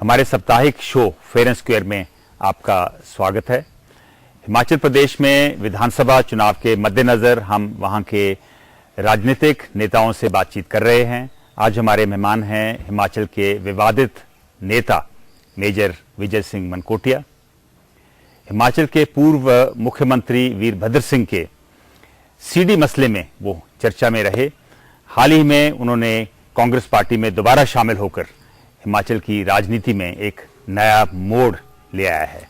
हमारे साप्ताहिक show fair and square में आपका स्वागत है। हिमाचल प्रदेश में विधानसभा चुनाव के मद्देनजर हम वहां के राजनीतिक नेताओं से बातचीत कर रहे हैं। आज हमारे मेहमान हैं हिमाचल के विवादित नेता मेजर विजय सिंह मनकोटिया। हिमाचल के पूर्व मुख्यमंत्री वीरभद्र सिंह के सीडी मसले में वो चर्चा में रहे। हाल ही में उन्होंने कांग्रेस पार्टी में दोबारा शामिल होकर हिमाचल की राजनीति में एक नया मोड़ ले आया है।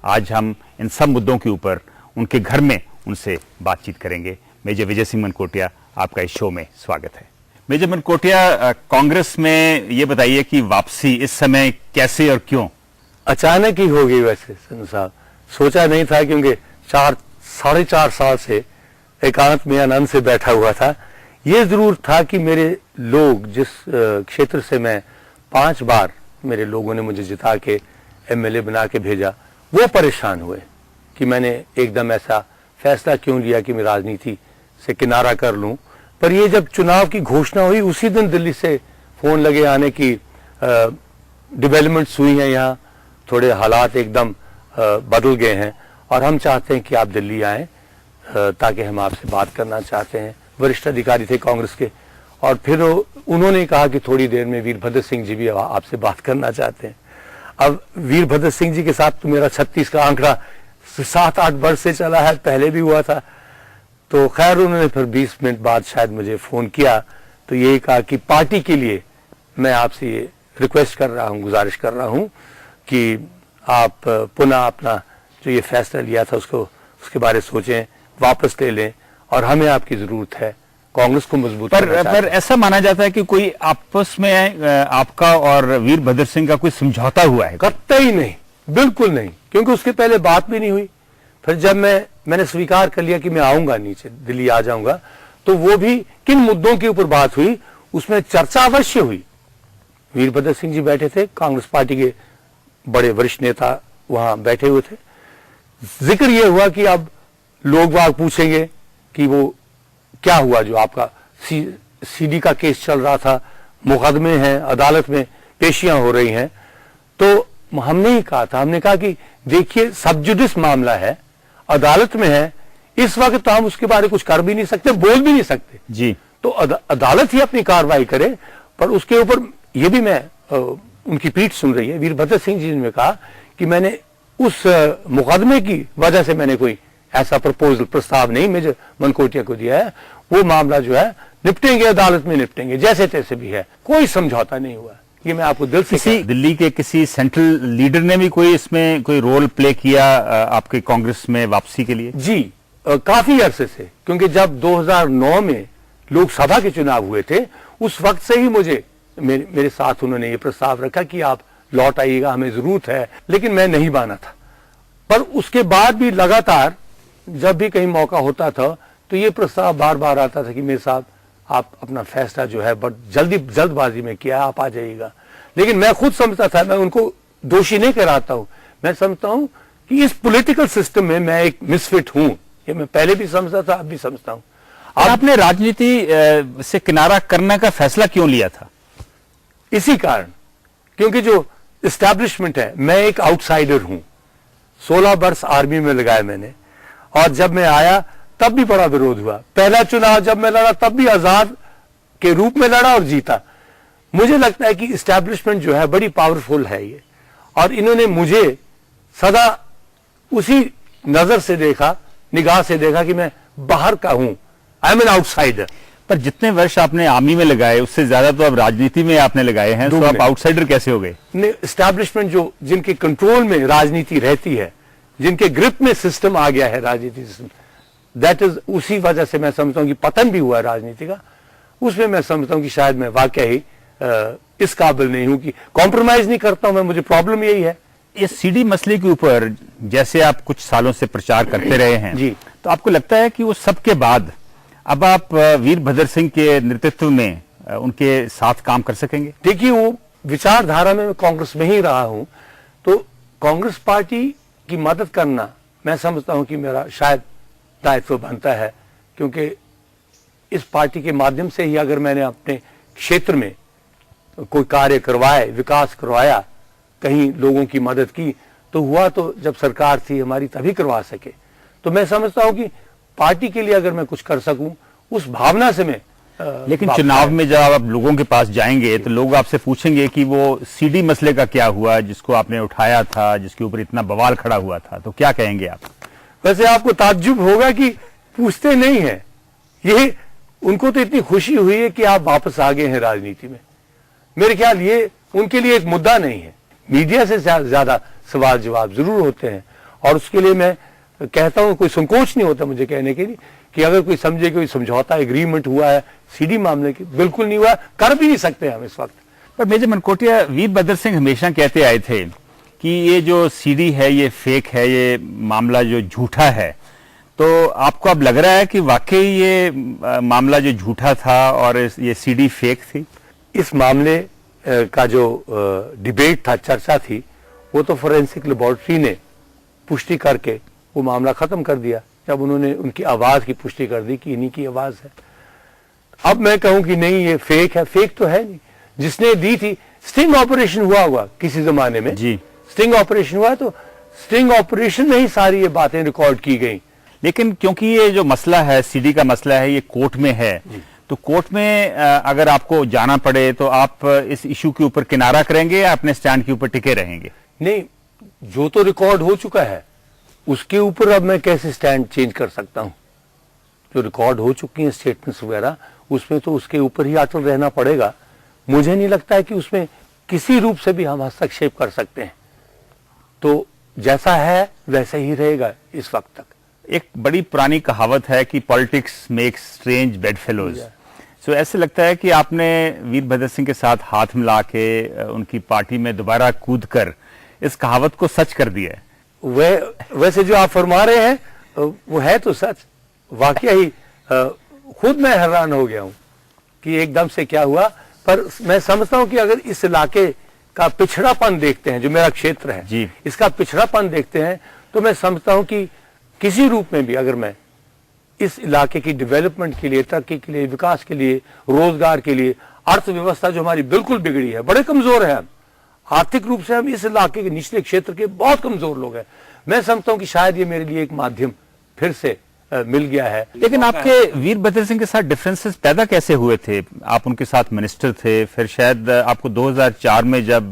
आज हम इन सब मुद्दों के ऊपर उनके घर में उनसे बातचीत करेंगे। मेजर विजय सिंह मनकोटिया, आपका इस शो में स्वागत है। मेजर मनकोटिया, कांग्रेस में ये बताइए कि वापसी इस समय कैसे और क्यों? अचानक ही हो गई। वैसे सनु साहब, सोचा नहीं था, क्योंकि 4-4.5 साल से एकांत में आनंद से बैठा हुआ था। ये जरूर था कि मेरे लोग, जिस क्षेत्र से मैं 5 बार मेरे लोगों ने मुझे जिता के एमएलए बना के भेजा, वो परेशान हुए कि मैंने एकदम ऐसा फैसला क्यों लिया कि मैं राजनीति से किनारा कर लूं। पर ये जब चुनाव की घोषणा हुई, उसी दिन दिल्ली से फोन लगे आने की डेवलपमेंट्स हुई हैं। यहाँ थोड़े हालात एकदम बदल गए हैं और हम चाहते हैं कि आप दिल्ली आएं, ताकि हम आपसे बात करना चाहते हैं। वरिष्ठ अधिकारी थे कांग्रेस के, और फिर उन्होंने कहा कि थोड़ी देर में वीरभद्र सिंह जी भी आपसे बात करना चाहते हैं। अब वीरभद्र सिंह जी के साथ तो मेरा 36 का आंकड़ा 7-8 वर्ष से चला है, पहले भी हुआ था। तो खैर, उन्होंने फिर 20 मिनट बाद शायद मुझे फोन किया, तो यही कहा कि पार्टी के लिए मैं आपसे ये रिक्वेस्ट कर रहा हूँ, गुजारिश कर रहा हूँ कि आप पुनः अपना जो ये फैसला लिया था उसके बारे सोचें, वापस ले लें, और हमें आपकी जरूरत है कांग्रेस को मजबूत करना। पर ऐसा माना जाता है कि कोई आपस में आपका और वीरभद्र सिंह का कोई समझौता हुआ है? कतई नहीं, बिल्कुल नहीं, क्योंकि उसके पहले बात भी नहीं हुई। फिर जब मैंने स्वीकार कर लिया कि मैं आऊंगा, नीचे दिल्ली आ जाऊंगा, तो वो भी किन मुद्दों के ऊपर बात हुई, उसमें चर्चा अवश्य हुई। वीरभद्र सिंह जी बैठे थे, कांग्रेस पार्टी के बड़े वरिष्ठ नेता वहां बैठे हुए थे। जिक्र ये हुआ कि अब लोग बाग पूछेंगे कि वो क्या हुआ, जो आपका सीडी का केस चल रहा था, मुकदमे हैं, अदालत में पेशियां हो रही हैं। तो हमने ही कहा था, हमने कहा कि देखिए, सब जुडिस मामला है, अदालत में है, इस वक्त तो हम उसके बारे में कुछ कर भी नहीं सकते, बोल भी नहीं सकते जी। तो अदालत ही अपनी कार्रवाई करे। पर उसके ऊपर ये भी मैं उनकी पीठ सुन रही है। वीरभद्र सिंह जी ने कहा कि मैंने उस मुकदमे की वजह से मैंने कोई ऐसा प्रस्ताव नहीं मेजर मनकोटिया को दिया है। वो मामला जो है निपटेंगे, अदालत में निपटेंगे, जैसे तैसे भी है, कोई समझौता नहीं हुआ। ये मैं आपको दिल से दिल्ली के किसी सेंट्रल लीडर ने भी कोई इसमें कोई रोल प्ले किया आपके कांग्रेस में वापसी के लिए? जी, काफी अरसे से, क्योंकि जब 2009 में लोकसभा के चुनाव हुए थे, उस वक्त से ही मेरे साथ उन्होंने ये प्रस्ताव रखा कि आप लौट आइएगा, हमें जरूरत है, लेकिन मैं नहीं माना था। पर उसके बाद भी लगातार जब भी कहीं मौका होता था, तो ये प्रस्ताव बार बार आता था कि मेरे साहब, आप अपना फैसला जो है बट जल्दबाजी में किया, आप आ जाइएगा। लेकिन मैं खुद समझता था, मैं उनको दोषी नहीं कराता हूं, मैं समझता हूं कि इस पॉलिटिकल सिस्टम में मैं एक मिसफिट हूं। ये मैं पहले भी समझता था, अब भी समझता हूं। आपने राजनीति से किनारा करने का फैसला क्यों लिया था? इसी कारण, क्योंकि जो एस्टैब्लिशमेंट है, मैं एक आउटसाइडर हूं। 16 वर्ष आर्मी में लगाए मैंने, और जब मैं आया तब भी बड़ा विरोध हुआ। पहला चुनाव जब मैं लड़ा तब भी आजाद के रूप में लड़ा और जीता। मुझे लगता है कि एस्टैब्लिशमेंट जो है बड़ी पावरफुल है ये, और इन्होंने मुझे सदा उसी नजर से देखा, निगाह से देखा कि मैं बाहर का हूं, आई एम एन आउटसाइडर। पर जितने वर्ष आपने आर्मी में लगाए, उससे ज्यादा तो अब राजनीति में आपने लगाए हैं, तो आप आउटसाइडर कैसे हो गए? एस्टैब्लिशमेंट जो जिनके कंट्रोल में राजनीति रहती है, जिनके ग्रिप में सिस्टम आ गया है, राजनीति सिस्टम, दैट इज, उसी वजह से मैं समझता हूं कि पतन भी हुआ है राजनीति का। उसमें मैं समझता हूं कि शायद मैं वाकई ही इस काबिल नहीं हूं कि कॉम्प्रोमाइज नहीं करता हूं मैं, मुझे प्रॉब्लम यही है। इस सीडी मसले के ऊपर जैसे आप कुछ सालों से प्रचार करते रहे हैं जी, तो आपको लगता है कि वो सबके बाद अब आप वीरभद्र सिंह के नेतृत्व में उनके साथ काम कर सकेंगे? देखिए, वो विचारधारा में मैं कांग्रेस में ही रहा हूं, तो कांग्रेस पार्टी की मदद करना मैं समझता हूं कि मेरा शायद दायित्व बनता है, क्योंकि इस पार्टी के माध्यम से ही अगर मैंने अपने क्षेत्र में कोई कार्य करवाए, विकास करवाया, कहीं लोगों की मदद की, तो हुआ तो जब सरकार थी हमारी तभी करवा सके। तो मैं समझता हूं कि पार्टी के लिए अगर मैं कुछ कर सकूं, उस भावना से मैं लेकिन चुनाव में जब आप लोगों के पास जाएंगे तो लोग आपसे पूछेंगे कि वो सीडी मसले का क्या हुआ जिसको आपने उठाया था, जिसके ऊपर इतना बवाल खड़ा हुआ था, तो क्या कहेंगे आप? वैसे आपको ताज्जुब होगा कि पूछते नहीं है ये, उनको तो इतनी खुशी हुई है कि आप वापस आ गए हैं राजनीति में। मेरे ख्याल ये उनके लिए एक मुद्दा नहीं है। मीडिया से ज्यादा सवाल जवाब जरूर होते हैं, और उसके लिए मैं कहता हूं कोई संकोच नहीं होता मुझे कहने के लिए कि अगर कोई समझे कोई समझौता एग्रीमेंट हुआ है सीडी मामले की, बिल्कुल नहीं हुआ, कर भी नहीं सकते हम इस वक्त। पर मेजर मनकोटिया, वीरभद्र सिंह हमेशा कहते आए थे कि ये जो सीडी है ये फेक है, ये मामला जो झूठा है। तो आपको अब लग रहा है कि वाकई ये मामला जो झूठा था और ये सीडी फेक थी? इस मामले का जो डिबेट था, चर्चा थी, वो तो फोरेंसिक लेबोरेटरी ने पुष्टि करके वो मामला खत्म कर दिया जब उन्होंने उनकी आवाज की पुष्टि कर दी कि इन्हीं की आवाज है। अब मैं कहूं कि नहीं ये फेक है, फेक तो है नहीं। जिसने दी थी, स्टिंग ऑपरेशन हुआ किसी जमाने में जी, स्टिंग ऑपरेशन हुआ, तो स्टिंग ऑपरेशन में ही सारी ये बातें रिकॉर्ड की गई। लेकिन क्योंकि ये जो मसला है, सीडी का मसला है, ये कोर्ट में है, तो कोर्ट में अगर आपको जाना पड़े तो आप इस इशू के ऊपर किनारा करेंगे या अपने स्टैंड के ऊपर टिके रहेंगे? नहीं, जो तो रिकॉर्ड हो चुका है उसके ऊपर अब मैं कैसे स्टैंड चेंज कर सकता हूं? जो रिकॉर्ड हो चुकी हैं स्टेटमेंट्स वगैरह, उसमें तो उसके ऊपर ही अटल रहना पड़ेगा। मुझे नहीं लगता है कि उसमें किसी रूप से भी हम हस्तक्षेप कर सकते हैं। तो जैसा है वैसा ही रहेगा इस वक्त तक। एक बड़ी पुरानी कहावत है कि politics makes strange bedfellows. So ऐसे लगता है कि आपने वीरभद्र सिंह के साथ हाथ मिला के उनकी पार्टी में दोबारा कूद कर इस कहावत को सच कर दिया है। वैसे जो आप फरमा रहे हैं वो है तो सच। वाकई ही खुद मैं हैरान हो गया हूं कि एकदम से क्या हुआ। पर मैं समझता हूं कि अगर इस इलाके का पिछड़ापन देखते हैं, जो मेरा क्षेत्र है जी, इसका पिछड़ापन देखते हैं, तो मैं समझता हूं कि किसी रूप में भी अगर मैं इस इलाके की डेवलपमेंट के लिए, तरक्की के लिए, विकास के लिए, रोजगार के लिए, अर्थव्यवस्था जो हमारी बिल्कुल बिगड़ी है, बड़े कमजोर है हम आर्थिक रूप से, हम इस इलाके के निचले क्षेत्र के बहुत कमजोर लोग हैं। मैं समझता हूं कि शायद ये मेरे लिए एक माध्यम फिर से मिल गया है। लेकिन आपके वीरभद्र सिंह के साथ डिफरेंसेस पैदा कैसे हुए थे? आप उनके साथ मिनिस्टर थे, फिर शायद आपको 2004 में जब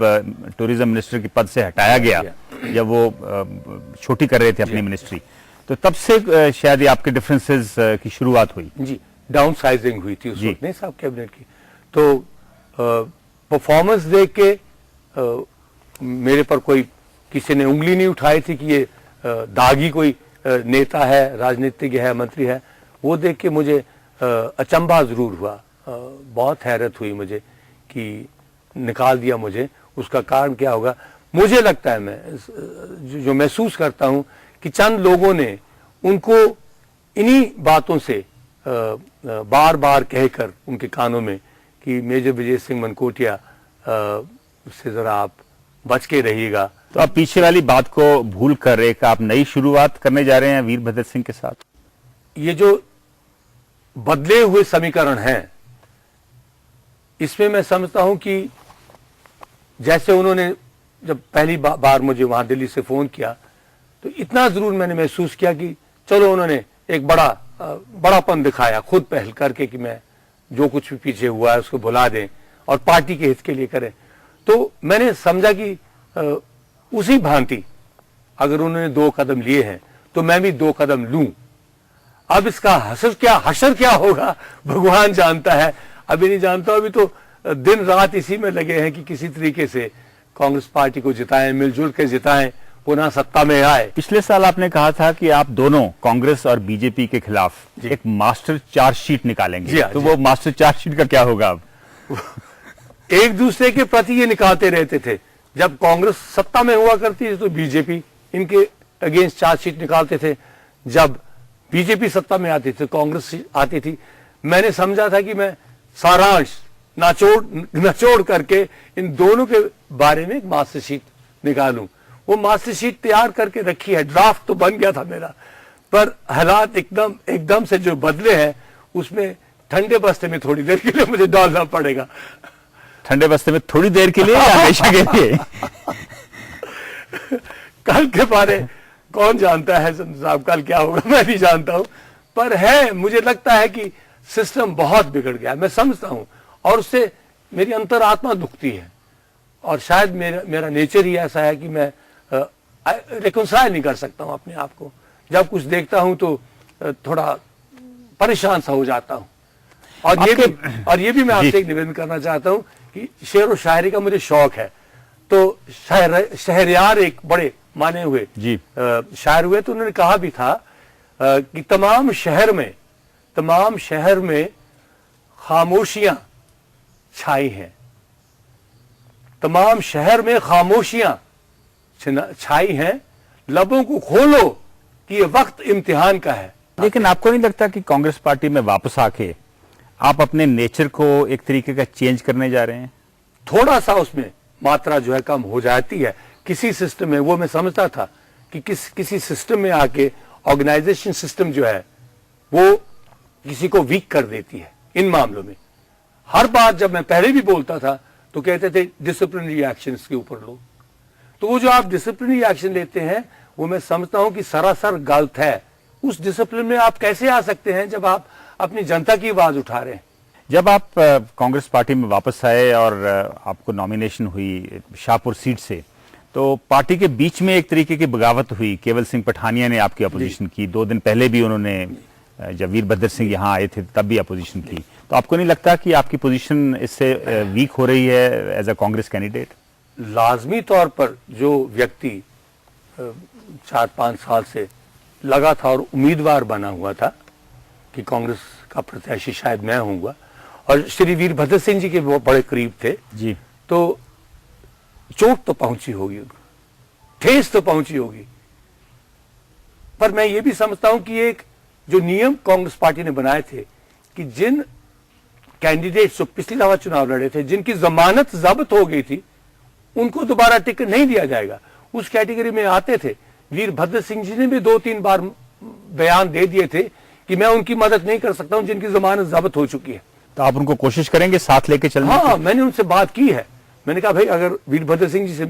टूरिज्म मिनिस्टर के पद से हटाया गया, जब वो छोटी कर रहे थे अपनी मिनिस्ट्री, तो तब से शायद ये आपके डिफरेंसेस की शुरुआत हुई। जी, डाउन साइजिंग हुई थी उस वक्त नहीं साहब कैबिनेट की। तो परफॉर्मेंस देख के मेरे पर कोई किसी ने उंगली नहीं उठाई थी कि ये दागी कोई नेता है, राजनीतिज्ञ है, मंत्री है। वो देख के मुझे अचंभा जरूर हुआ, बहुत हैरत हुई मुझे कि निकाल दिया मुझे। उसका कारण क्या होगा? मुझे लगता है, मैं जो महसूस करता हूं कि चंद लोगों ने उनको इन्हीं बातों से बार बार कहकर उनके कानों में कि मेजर विजय सिंह मनकोटिया उससे जरा आप बच के रहिएगा। तो आप पीछे वाली बात को भूल कर एक आप नई शुरुआत करने जा रहे हैं वीरभद्र सिंह के साथ। ये जो बदले हुए समीकरण हैं, इसमें मैं समझता हूं कि जैसे उन्होंने जब पहली बार मुझे वहां दिल्ली से फोन किया, तो इतना जरूर मैंने महसूस किया कि चलो उन्होंने एक बड़ापन दिखाया खुद पहल करके कि मैं जो कुछ भी पीछे हुआ है उसको भुला दें और पार्टी के हित के लिए करें। तो मैंने समझा कि उसी भांति अगर उन्होंने 2 कदम लिए हैं तो मैं भी 2 कदम लूं। अब इसका हशर क्या होगा भगवान जानता है, अभी नहीं जानता। अभी तो दिन रात इसी में लगे हैं कि किसी तरीके से कांग्रेस पार्टी को जिताएं, मिलजुल के जिताएं, पुनः सत्ता में आए। पिछले साल आपने कहा था कि आप दोनों कांग्रेस और बीजेपी के खिलाफ एक मास्टर चार्जशीट निकालेंगे। तो वो मास्टर चार्जशीट का क्या होगा? अब एक दूसरे के प्रति ये निकालते रहते थे। जब कांग्रेस सत्ता में हुआ करती थी तो बीजेपी इनके अगेंस्ट चार्जशीट निकालते थे, जब बीजेपी सत्ता में आती थी, कांग्रेस आती थी। मैंने समझा था कि मैं सारांश नचोड़ करके इन दोनों के बारे में एक मास्टर शीट निकालूं। वो मास्टर शीट तैयार करके रखी है, ड्राफ्ट तो बन गया था मेरा, पर हालात एकदम से जो बदले हैं उसमें ठंडे बस्ते में थोड़ी देर के लिए मुझे डालना पड़ेगा। ठंडे बस्ते में थोड़ी देर के लिए या हमेशा के लिए? कल के बारे कौन जानता है संधू साहब, कल क्या होगा मैं नहीं जानता हूं, पर है मुझे लगता है कि सिस्टम बहुत बिगड़ गया, मैं समझता हूं, और उससे मेरी अंतरात्मा दुखती है, और शायद मेरा नेचर ही ऐसा है कि मैं रिकंसाइल नहीं कर सकता हूं अपने आप को। जब कुछ देखता हूं तो थोड़ा परेशान सा हो जाता हूं। और ये भी मैं आपसे एक निवेदन करना चाहता हूं कि शेर और शायरी का मुझे शौक है, तो शहरयार एक बड़े माने हुए शायर हुए, तो उन्होंने कहा भी था कि तमाम शहर में खामोशियां छाई हैं, तमाम शहर में खामोशियां छाई हैं, लबों को खोलो कि ये वक्त इम्तिहान का है। लेकिन आपको नहीं लगता कि कांग्रेस पार्टी में वापस आके आप अपने नेचर को एक तरीके का चेंज करने जा रहे हैं? थोड़ा सा उसमें मात्रा जो है कम हो जाती है किसी सिस्टम में। वो मैं समझता था कि किसी सिस्टम में आके ऑर्गेनाइजेशन सिस्टम जो है वो किसी को वीक कर देती है। इन मामलों में हर बार जब मैं पहले भी बोलता था तो कहते थे डिसिप्लिनरी एक्शंस के ऊपर लो, तो वो जो आप डिसिप्लिनरी एक्शन लेते हैं वो मैं समझता हूं कि सरासर गलत है। उस डिसिप्लिन में आप कैसे आ सकते हैं जब आप अपनी जनता की आवाज उठा रहे हैं? जब आप कांग्रेस पार्टी में वापस आए और आपको नॉमिनेशन हुई शाहपुर सीट से, तो पार्टी के बीच में एक तरीके की बगावत हुई। केवल सिंह पठानिया ने आपकी अपोजिशन की, 2 दिन पहले भी उन्होंने, जब वीरभद्र सिंह यहाँ आए थे तब भी अपोजिशन की। तो आपको नहीं लगता कि आपकी पोजीशन इससे वीक हो रही है एज अ कांग्रेस कैंडिडेट? लाजमी तौर पर जो व्यक्ति 4-5 साल से लगा था और उम्मीदवार बना हुआ था कि कांग्रेस का प्रत्याशी शायद मैं होऊंगा, और श्री वीरभद्र सिंह जी के वो बड़े करीब थे जी, तो चोट तो पहुंची होगी, ठेस तो पहुंची होगी। पर मैं ये भी समझता हूं कि एक जो नियम कांग्रेस पार्टी ने बनाए थे कि जिन कैंडिडेट्स जो पिछली दफा चुनाव लड़े थे, जिनकी जमानत जब्त हो गई थी, उनको दोबारा टिकट नहीं दिया जाएगा। उस कैटेगरी में आते थे। वीरभद्र सिंह जी ने भी 2-3 बार बयान दे दिए थे कि मैं उनकी मदद नहीं कर सकता हूं जिनकी जमानत जब्त हो चुकी है। तो आप उनको कोशिश करेंगे साथ लेके चलने हाँ, मैंने उनसे बात की है। मैंने कहा भाई अगर वीरभद्र सिंह जी से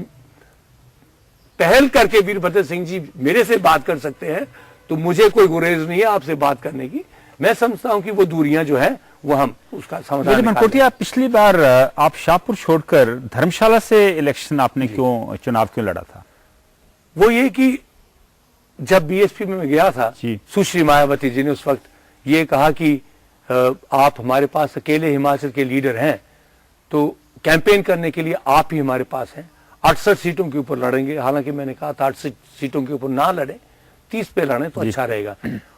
पहल करके वीरभद्र सिंह जी मेरे से बात कर सकते हैं तो मुझे कोई गुरेज नहीं है आपसे बात करने की। मैं समझता हूं कि वो दूरियां जो है वो हम उसका समाधान। मनकोटिया, पिछली बार आप शाहपुर छोड़कर धर्मशाला से इलेक्शन आपने चुनाव क्यों लड़ा था? वो ये कि जब बीएसपी में मैं गया था, सुश्री मायावती जी ने उस वक्त ये कहा कि आप हमारे पास अकेले हिमाचल के लीडर हैं, तो कैंपेन करने के लिए आप ही हमारे पास हैं, 68 सीटों के ऊपर लड़ेंगे। हालांकि मैंने कहा था 68 सीटों के ऊपर ना लड़े, 30 पे लड़ें तो अच्छा रहेगा।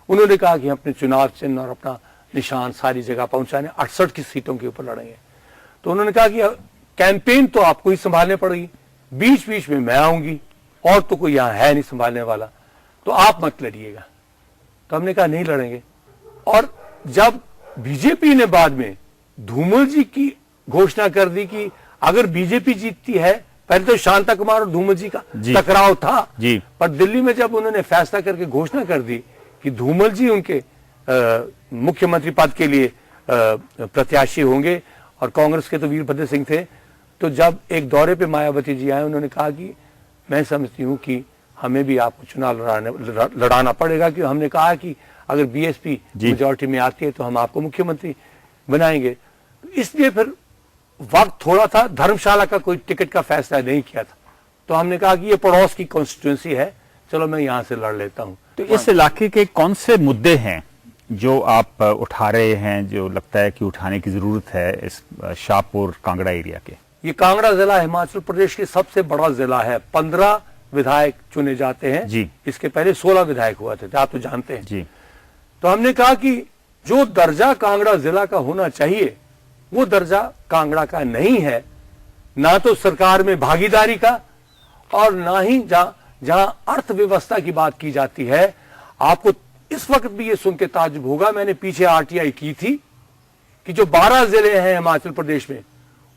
उन्होंने कहा कि अपने चुनाव चिन्ह और अपना निशान सारी जगह पहुंचाने 68 की सीटों के ऊपर लड़ेंगे। तो उन्होंने कहा कि कैंपेन तो आपको ही संभालने पड़ेगी, बीच बीच में मैं आऊंगी और तो कोई यहां है नहीं संभालने वाला, तो आप मत लड़िएगा। तो हमने कहा नहीं लड़ेंगे। और जब बीजेपी ने बाद में धूमल जी की घोषणा कर दी कि अगर बीजेपी जीतती है, पहले तो शांता कुमार और धूमल जी का टकराव था, पर दिल्ली में जब उन्होंने फैसला करके घोषणा कर दी कि धूमल जी उनके मुख्यमंत्री पद के लिए प्रत्याशी होंगे और कांग्रेस के तो वीरभद्र सिंह थे, तो जब एक दौरे पे मायावती जी आए, उन्होंने कहा कि मैं समझती हूं कि हमें भी आपको चुनाव लड़ाना पड़ेगा, कि हमने कहा कि अगर बीएसपी मेजॉरिटी में आती है तो हम आपको मुख्यमंत्री बनाएंगे। इसलिए फिर वक्त थोड़ा था, धर्मशाला का कोई टिकट का फैसला नहीं किया था, तो हमने कहा कि ये पड़ोस की कॉन्स्टिट्यूंसी है, चलो मैं यहां से लड़ लेता हूं। तो इस इलाके के कौन से मुद्दे हैं जो आप उठा रहे हैं, जो लगता है कि उठाने की जरूरत है इस शाहपुर कांगड़ा एरिया के? ये कांगड़ा जिला हिमाचल प्रदेश के सबसे बड़ा जिला है। 15 विधायक चुने जाते हैं जी। इसके पहले 16 विधायक हुआ थे, आप तो जानते हैं जी। तो हमने कहा कि जो दर्जा कांगड़ा जिला का होना चाहिए वो दर्जा कांगड़ा का नहीं है, ना तो सरकार में भागीदारी का और ना ही जहां अर्थव्यवस्था की बात की जाती है। आपको इस वक्त भी ये सुन के ताज्जुब होगा, मैंने पीछे आरटीआई की थी कि जो 12 जिले हैं हिमाचल प्रदेश में,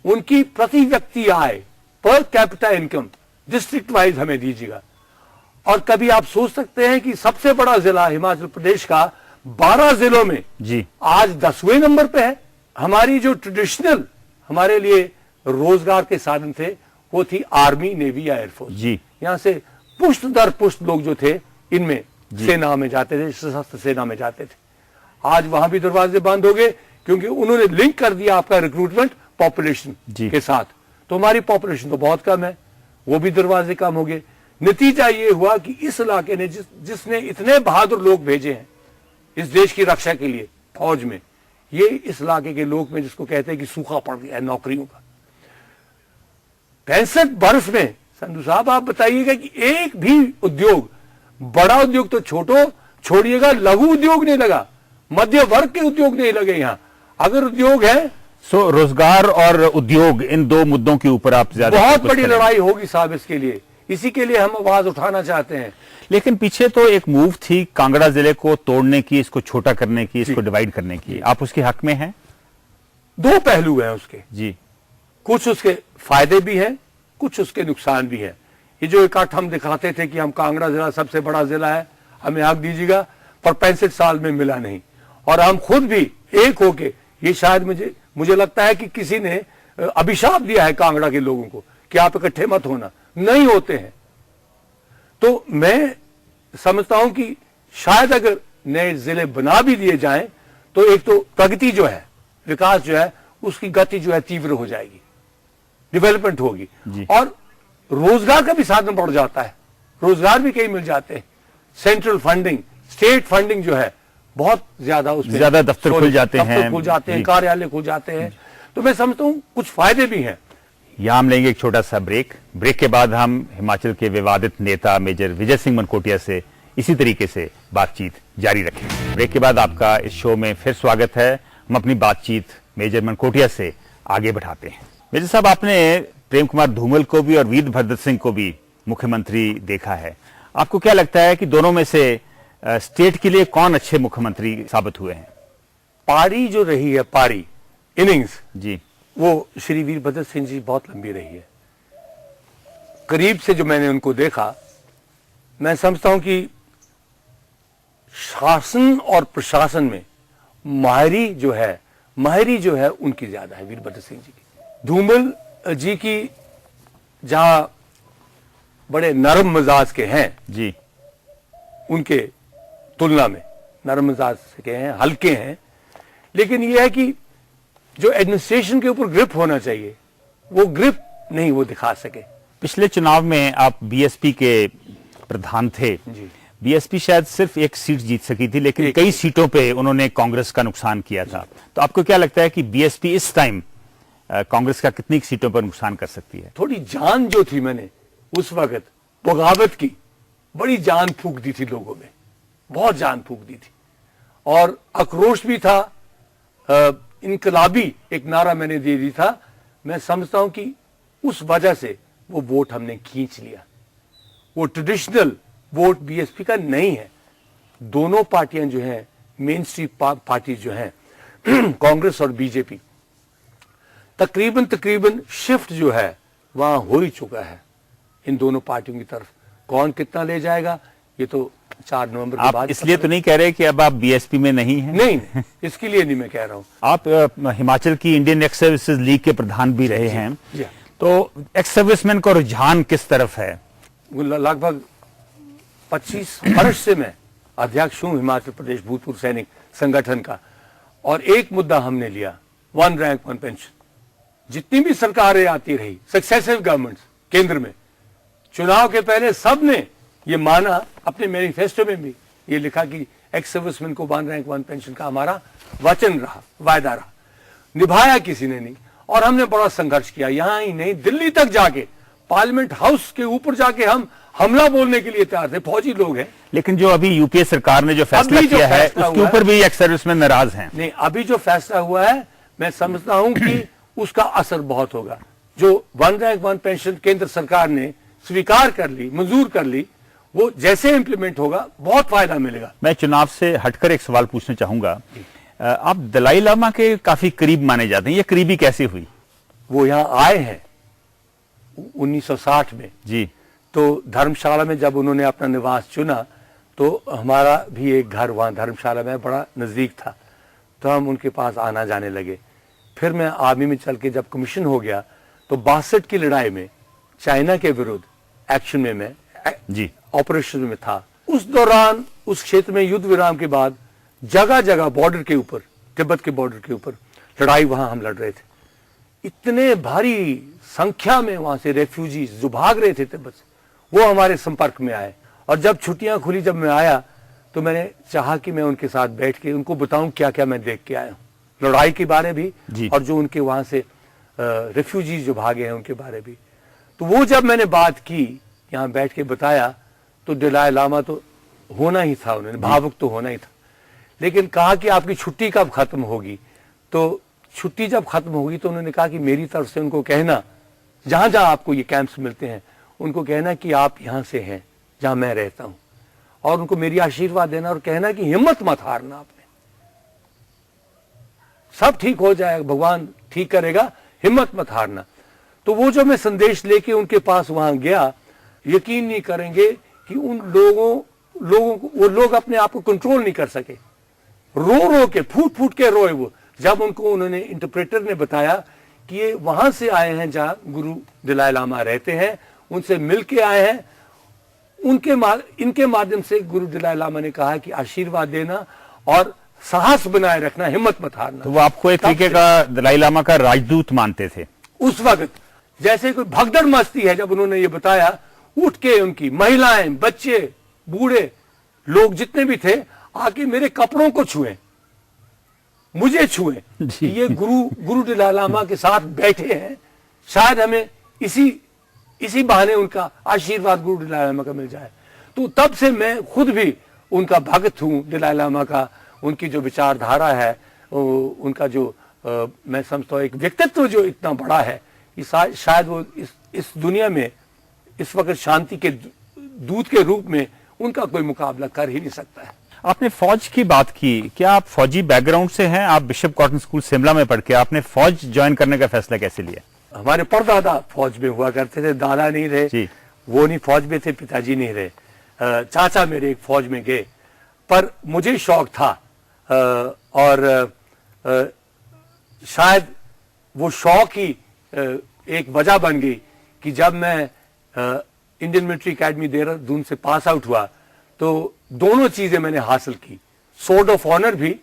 उनकी प्रति व्यक्ति आय, per capita income district wise हमें दीजिएगा। और कभी आप सोच सकते हैं कि सबसे बड़ा जिला हिमाचल प्रदेश का 12 जिलों में जी आज 10वें नंबर पे है। हमारी जो ट्रेडिशनल हमारे लिए रोजगार के साधन थे वो थी आर्मी, नेवी या एयरफोर्स जी। यहाँ से पुष्ट दर पुष्ट लोग जो थे इनमें सेना में जाते थे, सशस्त्र सेना में जाते थे। आज वहां भी दरवाजे बंद हो गए क्योंकि उन्होंने लिंक कर दिया आपका रिक्रूटमेंट पॉपुलेशन के साथ। तो हमारी पॉपुलेशन तो बहुत कम है, वो भी दरवाजे कम हो गए। नतीजा ये हुआ कि इस इलाके ने जिसने इतने बहादुर लोग भेजे हैं इस देश की रक्षा के लिए फौज में, ये इस इलाके के लोग में जिसको कहते हैं कि सूखा पड़ गया है नौकरियों का। 65 वर्ष में संधू साहब आप बताइएगा कि एक भी उद्योग, बड़ा उद्योग तो छोड़िएगा, लघु उद्योग नहीं लगा, मध्य वर्ग के उद्योग नहीं लगे। यहां अगर उद्योग है सो रोजगार और उद्योग, इन दो मुद्दों के ऊपर आप ज्यादा बहुत बड़ी लड़ाई होगी साहब इसके लिए, इसी के लिए हम आवाज उठाना चाहते हैं। लेकिन पीछे तो एक मूव थी कांगड़ा जिले को तोड़ने की, इसको छोटा करने की, इसको डिवाइड करने की, आप उसके हक में हैं? दो पहलू हैं उसके जी, कुछ उसके फायदे भी हैं, कुछ उसके नुकसान भी हैं। ये जो इकट्ठ हम दिखाते थे कि हम कांगड़ा जिला सबसे बड़ा जिला है, हमें हक दीजिएगा, पर 65 साल में मिला नहीं। और हम खुद भी एक होके, ये शायद मुझे लगता है कि किसी ने अभिशाप दिया है कांगड़ा के लोगों को कि आप इकट्ठे मत होना, नहीं होते हैं। तो मैं समझता हूं कि शायद अगर नए जिले बना भी दिए जाएं तो एक तो प्रगति जो है, विकास जो है, उसकी गति जो है तीव्र हो जाएगी, डेवलपमेंट होगी और रोजगार का भी साधन बढ़ जाता है, रोजगार भी कई मिल जाते हैं। सेंट्रल फंडिंग, स्टेट फंडिंग जो है बहुत ज्यादा, उसमें ज्यादा दफ्तर खुल जाते हैं, कार्यालय खुल जाते हैं। तो मैं समझता हूं कुछ फायदे भी हैं। यहां हम लेंगे एक छोटा सा ब्रेक के बाद हम हिमाचल के विवादित नेता मेजर विजय सिंह मनकोटिया से इसी तरीके से बातचीत जारी रखेंगे। ब्रेक के बाद आपका इस शो में फिर स्वागत है। हम अपनी बातचीत मेजर मनकोटिया से आगे बढ़ाते हैं। मेजर साहब, आपने प्रेम कुमार धूमल को भी और वीरभद्र सिंह को भी मुख्यमंत्री देखा है, आपको क्या लगता है कि दोनों में से स्टेट के लिए कौन अच्छे मुख्यमंत्री साबित हुए हैं? पारी जो रही है, पारी इनिंग्स जी, वो श्री वीरभद्र सिंह जी बहुत लंबी रही है। करीब से जो मैंने उनको देखा, मैं समझता हूं कि शासन और प्रशासन में माहिरी जो है उनकी ज्यादा है, वीरभद्र सिंह जी की। धूमल जी की जहां बड़े नरम मिजाज के हैं जी, उनके तुलना में नरम मिजाज के हैं, हल्के हैं, लेकिन यह है कि जो एडमिनिस्ट्रेशन के ऊपर ग्रिप होना चाहिए वो ग्रिप नहीं वो दिखा सके। पिछले चुनाव में आप बीएसपी के प्रधान थे जी। बीएसपी शायद सिर्फ एक सीट जीत सकी थी, लेकिन कई सीटों पे उन्होंने कांग्रेस का नुकसान किया था। तो आपको क्या लगता है कि बीएसपी इस टाइम कांग्रेस का कितनी सीटों पर नुकसान कर सकती है? थोड़ी जान जो थी, मैंने उस वक्त बगावत की बड़ी जान फूंक दी थी लोगों में, बहुत जान फूंक दी थी और आक्रोश भी था, इनकलाबी एक नारा मैंने दे दी था। मैं समझता हूं कि उस वजह से वो वोट हमने खींच लिया। वो ट्रेडिशनल वोट बीएसपी का नहीं है। दोनों पार्टियां जो हैं, मेन स्ट्रीम पार्टी जो हैं कांग्रेस और बीजेपी, तकरीबन शिफ्ट जो है वहां हो ही चुका है इन दोनों पार्टियों की तरफ। कौन कितना ले जाएगा ये तो 4 नवंबर के बाद। इसलिए तो नहीं कह रहे कि अब आप बीएसपी में नहीं हैं? नहीं, इसके लिए नहीं मैं कह रहा हूं। आप हिमाचल की इंडियन एक्स सर्विसेज लीग के प्रधान भी रहे हैं, तो एक्स सर्विसमैन का रुझान किस तरफ है? लगभग 25 वर्ष से मैं अध्यक्ष हूं हिमाचल प्रदेश भूतपूर्व सैनिक संगठन का, और एक मुद्दा हमने लिया, 1 रैंक 1 पेंशन। जितनी भी सरकारें आती रही, सक्सेसिव गवर्नमेंट्स केंद्र में, चुनाव के पहले सबने ये माना, अपने मैनिफेस्टो में भी ये लिखा कि एक्स सर्विसमैन को 1 रैंक 1 पेंशन का हमारा वचन रहा, वायदा रहा। निभाया किसी ने नहीं, और हमने बड़ा संघर्ष किया। यहां ही नहीं, दिल्ली तक जाके, पार्लियामेंट हाउस के ऊपर जाके हम हमला बोलने के लिए तैयार थे, फौजी लोग हैं। लेकिन जो अभी यूपीए सरकार ने जो फैसला किया है उसके ऊपर भी एक्स सर्विसमैन नाराज हैं। नहीं, अभी जो फैसला हुआ है मैं समझता हूं कि उसका असर बहुत होगा। जो 1 रैंक 1 पेंशन केंद्र सरकार ने स्वीकार कर ली, मंजूर कर ली, वो जैसे इंप्लीमेंट होगा बहुत फायदा मिलेगा। मैं चुनाव से हटकर एक सवाल पूछना चाहूंगा। आप दलाई लामा के काफी करीब माने जाते हैं, ये करीबी कैसे हुई? वो यहाँ आए हैं 1960 में जी, तो धर्मशाला में जब उन्होंने अपना निवास चुना तो हमारा भी एक घर वहाँ धर्मशाला में बड़ा नज़दीक था, तो हम उनके पास आना जाने लगे। फिर मैं आर्मी में चल के जब कमीशन हो गया तो 62 की लड़ाई में चाइना के विरुद्ध एक्शन में मैं जी ऑपरेशन में था। उस दौरान उस क्षेत्र में युद्ध विराम के बाद जगह जगह बॉर्डर के ऊपर, तिब्बत के बॉर्डर के ऊपर लड़ाई वहां हम लड़ रहे थे। इतने भारी संख्या में वहां से रेफ्यूजीज जो भाग रहे थे तिब्बत से, वो हमारे संपर्क में आए। और जब छुट्टियां खुली, जब मैं आया तो मैंने चाहा कि मैं उनके साथ बैठ के उनको बताऊं क्या क्या मैं देख के आया हूं, लड़ाई के बारे भी और जो उनके वहां से रेफ्यूजीज जो भागे हैं उनके बारे भी। तो वो जब मैंने बात की, यहाँ बैठ के बताया, तो दलाई लामा तो होना ही था, उन्होंने भावुक तो होना ही था। लेकिन कहा कि आपकी छुट्टी कब खत्म होगी? तो छुट्टी जब खत्म होगी तो उन्होंने कहा कि मेरी तरफ से उनको कहना, जहां जहां आपको ये कैंप्स मिलते हैं उनको कहना कि आप यहां से हैं जहां मैं रहता हूं, और उनको मेरी आशीर्वाद देना और कहना कि हिम्मत मत हारना, आपने सब ठीक हो जाएगा, भगवान ठीक करेगा, हिम्मत मत हारना। तो वो जो मैं संदेश लेके उनके पास वहां गया, यकीन नहीं करेंगे कि उन लोगों को, वो लोग अपने आप को कंट्रोल नहीं कर सके, रो रो के, फूट फूट के रोए वो। जब उनको उन्होंने, इंटरप्रेटर ने बताया कि ये वहां से आए हैं जहां गुरु दलाई लामा रहते हैं, उनसे मिल के आए हैं, इनके माध्यम से गुरु दलाई लामा ने कहा कि आशीर्वाद देना और साहस बनाए रखना, हिम्मत मत हारना। तो वो आपको एक तरीके का दलाई लामा का राजदूत मानते थे उस वक्त। जैसे कोई भगदड़ मस्ती है, जब उन्होंने ये बताया, उठ के उनकी महिलाएं, बच्चे, बूढ़े लोग जितने भी थे आके मेरे कपड़ों को छुए, मुझे छुए, ये गुरु दलाई लामा के साथ बैठे हैं, शायद हमें इसी बहाने उनका आशीर्वाद गुरु दलाई लामा का मिल जाए। तो तब से मैं खुद भी उनका भक्त हूं, दलाई लामा का। उनकी जो विचारधारा है, उनका जो मैं समझता हूं एक व्यक्तित्व जो इतना बड़ा है कि शायद वो इस दुनिया में इस वक्त शांति के दूत के रूप में उनका कोई मुकाबला कर ही नहीं सकता है। आपने फौज की बात की, क्या आप फौजी बैकग्राउंड से हैं? आप बिशप कॉटन स्कूल शिमला में पढ़ के आपने फौज ज्वाइन करने का फैसला कैसे लिया? हमारे परदादा फौज में हुआ करते थे, दादा नहीं रहे, वो नहीं फौज में थे, पिताजी नहीं रहे, चाचा मेरे एक फौज में गए, पर मुझे शौक था। और शायद वो शौक ही एक वजह बन गई कि जब मैं इंडियन मिलिट्री एकेडमी देहरादून से पास आउट हुआ तो दोनों चीजें मैंने हासिल की, सोर्ड ऑफ ऑनर भी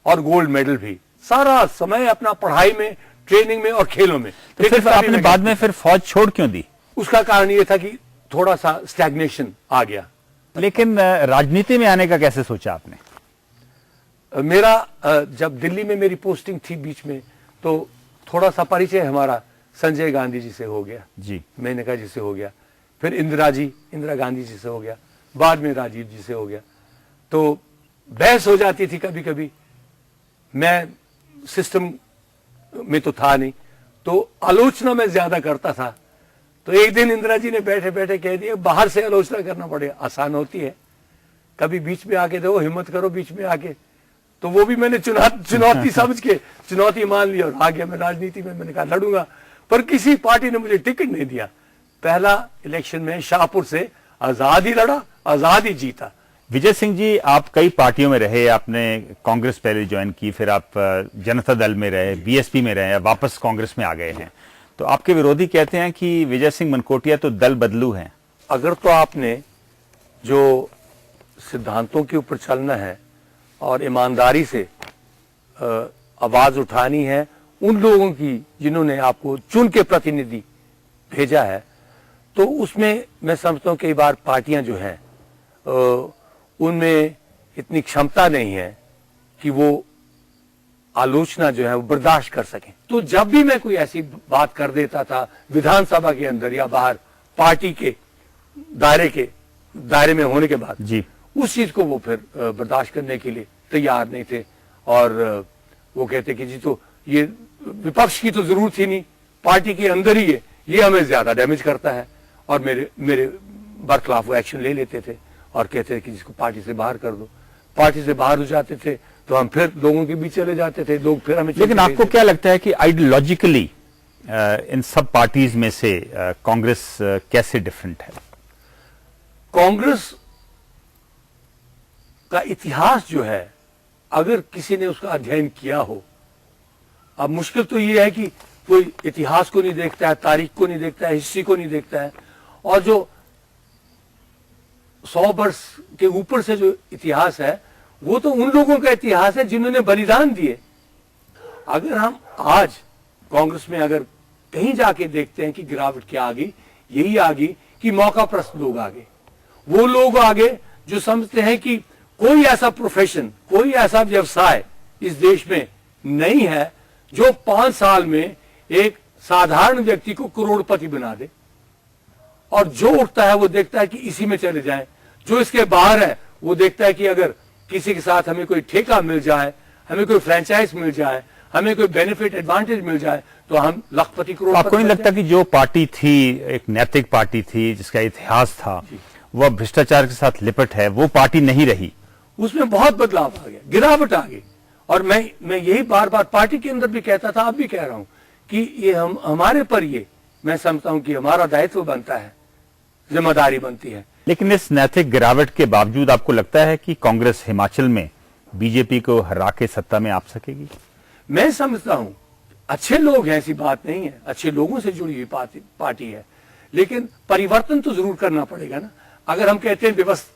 और गोल्ड मेडल भी। सारा समय अपना पढ़ाई में, ट्रेनिंग में और खेलों में। तो फिर आपने बाद में फिर फौज छोड़ क्यों दी? उसका कारण ये था कि थोड़ा सा स्टैग्नेशन आ गया। लेकिन राजनीति में आने का कैसे सोचा आपने? मेरा जब दिल्ली में मेरी पोस्टिंग थी बीच में, तो थोड़ा सा परिचय हमारा संजय गांधी जी से हो गया, जी, मेनका जी से हो गया, फिर इंदिरा गांधी जी से हो गया, बाद में राजीव जी से हो गया। तो बहस हो जाती थी कभी कभी, मैं सिस्टम में तो था नहीं, तो आलोचना मैं ज्यादा करता था। तो एक दिन इंदिरा जी ने बैठे बैठे कह दिया, बाहर से आलोचना करना पड़ेगा, आसान होती है, कभी बीच में आके देखो, हिम्मत करो बीच में आके। तो वो भी मैंने चुनौती समझ के चुनौती मान ली और आ गया मैं राजनीति में। मैंने कहा लड़ूंगा, पर किसी पार्टी ने मुझे टिकट नहीं दिया। पहला इलेक्शन में शाहपुर से आजाद ही लड़ा, आजाद ही जीता। विजय सिंह जी, आप कई पार्टियों में रहे, आपने कांग्रेस पहले ज्वाइन की, फिर आप जनता दल में रहे, बीएसपी में रहे, वापस कांग्रेस में आ गए हैं। तो आपके विरोधी कहते हैं कि विजय सिंह मनकोटिया तो दल बदलू हैं। अगर तो आपने जो सिद्धांतों के ऊपर चलना है और ईमानदारी से आवाज उठानी है उन लोगों की जिन्होंने आपको चुन के प्रतिनिधि भेजा है, तो उसमें मैं समझता हूं कई बार पार्टियां जो हैं उनमें इतनी क्षमता नहीं है कि वो आलोचना जो है वो बर्दाश्त कर सकें। तो जब भी मैं कोई ऐसी बात कर देता था विधानसभा के अंदर या बाहर, पार्टी के दायरे में होने के बाद जी, उस चीज को वो फिर बर्दाश्त करने के लिए तैयार नहीं थे। और वो कहते कि जी तो ये विपक्ष की तो जरूरत ही नहीं, पार्टी के अंदर ही ये हमें ज्यादा डैमेज करता है। और मेरे बरखिलाफ वो एक्शन ले लेते थे और कहते थे कि जिसको पार्टी से बाहर कर दो। पार्टी से बाहर हो जाते थे तो हम फिर लोगों के बीच चले जाते थे, लोग फिर हमें। लेकिन आपको क्या लगता है कि आइडियोलॉजिकली इन सब पार्टीज में से कांग्रेस कैसे डिफरेंट है? कांग्रेस का इतिहास जो है, अगर किसी ने उसका अध्ययन किया हो, अब मुश्किल तो ये है कि कोई इतिहास को नहीं देखता है, तारीख को नहीं देखता है, हिस्ट्री को नहीं देखता है, और जो 100 वर्ष के ऊपर से जो इतिहास है वो तो उन लोगों का इतिहास है जिन्होंने बलिदान दिए। अगर हम आज कांग्रेस में अगर कहीं जाके देखते हैं कि गिरावट क्या आ गई, यही आ गई कि मौका प्रस्त लोग आगे, वो लोग आगे जो समझते हैं कि कोई ऐसा प्रोफेशन, कोई ऐसा व्यवसाय इस देश में नहीं है जो 5 साल में एक साधारण व्यक्ति को करोड़पति बना दे, और जो उठता है वो देखता है कि इसी में चले जाएं। जो इसके बाहर है वो देखता है कि अगर किसी के साथ हमें कोई ठेका मिल जाए, हमें कोई फ्रेंचाइज मिल जाए, हमें कोई बेनिफिट एडवांटेज मिल जाए तो हम लखपति करोड़पति। आपको नहीं लगता कि जो पार्टी थी, एक नैतिक पार्टी थी जिसका इतिहास था, वह भ्रष्टाचार के साथ लिपट है, वो पार्टी नहीं रही? उसमें बहुत बदलाव आ गया, गिरावट आ गई। और मैं यही बार बार पार्टी के अंदर भी कहता था, अब भी कह रहा हूं कि ये हमारे पर, ये मैं समझता हूं कि हमारा दायित्व बनता है, जिम्मेदारी बनती है। लेकिन इस नैतिक गिरावट के बावजूद आपको लगता है कि कांग्रेस हिमाचल में बीजेपी को हरा के सत्ता में आ सकेगी? मैं समझता हूं अच्छे लोग हैं, ऐसी बात नहीं है, अच्छे लोगों से जुड़ी हुई पार्टी है, लेकिन परिवर्तन तो जरूर करना पड़ेगा ना। अगर हम कहते हैं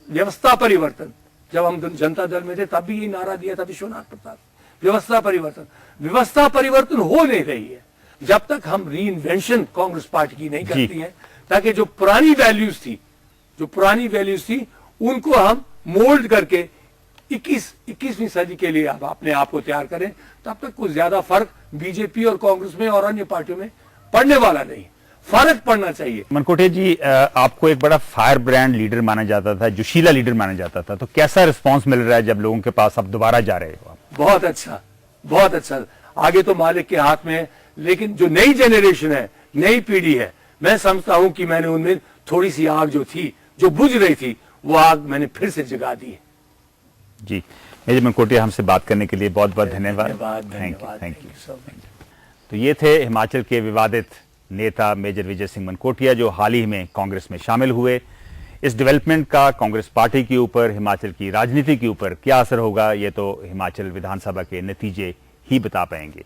व्यवस्था परिवर्तन, जब हम जनता दल में थे तब भी ये नारा दिया था विश्वनाथ प्रताप, व्यवस्था परिवर्तन हो नहीं रही है जब तक हम री इन्वेंशन कांग्रेस पार्टी की नहीं करती है, ताकि जो पुरानी वैल्यूज थी उनको हम मोल्ड करके 21वीं सदी के लिए अब अपने आप को तैयार करें, तब तक कुछ ज्यादा फर्क बीजेपी और कांग्रेस में और अन्य पार्टियों में पड़ने वाला नहीं। फर्क पड़ना चाहिए। मनकोटिया जी, आपको एक बड़ा फायर ब्रांड लीडर माना जाता था, जोशीला लीडर माना जाता था, तो कैसा रिस्पांस मिल रहा है जब लोगों के पास आप दोबारा जा रहे हो? बहुत अच्छा, बहुत अच्छा। आगे तो मालिक के हाथ में है, लेकिन जो नई जनरेशन है, नई पीढ़ी है, मैं समझता हूं कि मैंने उनमें थोड़ी सी आग जो थी, जो बुझ रही थी, वो आग मैंने फिर से जगा दी है। जी, मेजर मनकोटिया, हमसे बात करने के लिए बहुत बहुत धन्यवाद। Thank you. तो ये थे हिमाचल के विवादित नेता मेजर विजय सिंह मनकोटिया, जो हाल ही में कांग्रेस में शामिल हुए। इस डेवलपमेंट का कांग्रेस पार्टी के ऊपर, हिमाचल की राजनीति के ऊपर क्या असर होगा, ये तो हिमाचल विधानसभा के नतीजे ही बता पाएंगे।